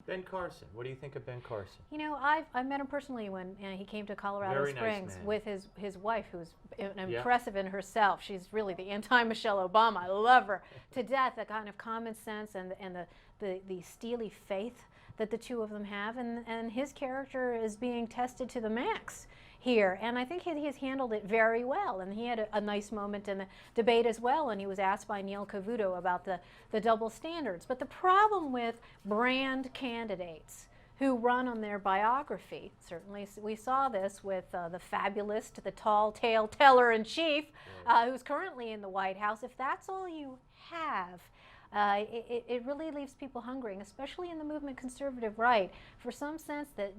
Ben Carson. What do you think of Ben Carson? You know, I met him personally when he came to Colorado Very nice Springs man. with his wife, who's Yeah. impressive in herself. She's really the anti-Michelle Obama. I love her to death. The kind of common sense and the steely faith that the two of them have, and his character is being tested to the max here, and I think he's handled it very well, and he had a nice moment in the debate as well, and he was asked by Neil Cavuto about the double standards. But the problem with brand candidates who run on their biography, certainly we saw this with the fabulous, the tall tale teller-in-chief, who's currently in the White House. If that's all you have, it really leaves people hungering, especially in the movement conservative right, for some sense that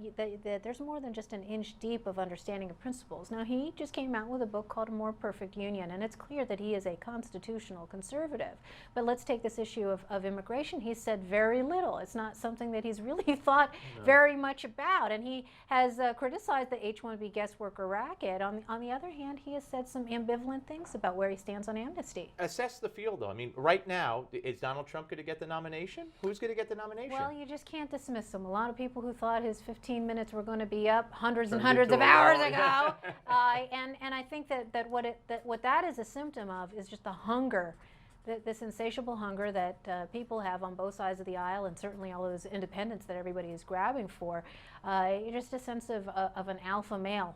there's more than just an inch deep of understanding of principles. Now, he just came out with a book called A More Perfect Union, and it's clear that he is a constitutional conservative. But let's take this issue of immigration. He's said very little. It's not something that he's really thought very much about, and he has criticized the H-1B guest worker racket. On the other hand, he has said some ambivalent things about where he stands on amnesty. Assess the field, though. I mean, right now, is Donald Trump going to get the nomination? Who's going to get the nomination? Well, you just can't dismiss him. A lot of people who thought his 15 minutes were going to be up hundreds and hundreds of hours ago. And I think that what that is a symptom of is just the hunger, this insatiable hunger that people have on both sides of the aisle, and certainly all of those independents that everybody is grabbing for. Just a sense of an alpha male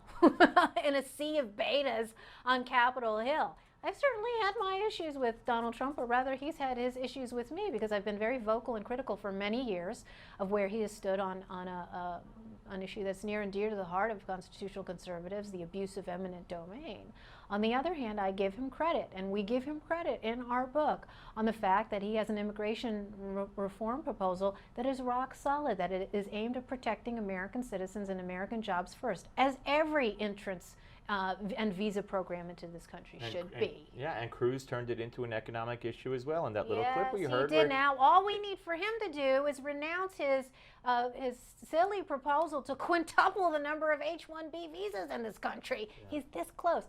in a sea of betas on Capitol Hill. I've certainly had my issues with Donald Trump, or rather he's had his issues with me, because I've been very vocal and critical for many years of where he has stood on an issue that's near and dear to the heart of constitutional conservatives, the abuse of eminent domain. On the other hand, I give him credit, and we give him credit in our book, on the fact that he has an immigration reform proposal that is rock solid, that it is aimed at protecting American citizens and American jobs first, as every entrance and visa program into this country should be. Yeah, and Cruz turned it into an economic issue as well in that little clip we heard. Yes, he did. Now, all we need for him to do is renounce his silly proposal to quintuple the number of H-1B visas in this country. Yeah. He's this close.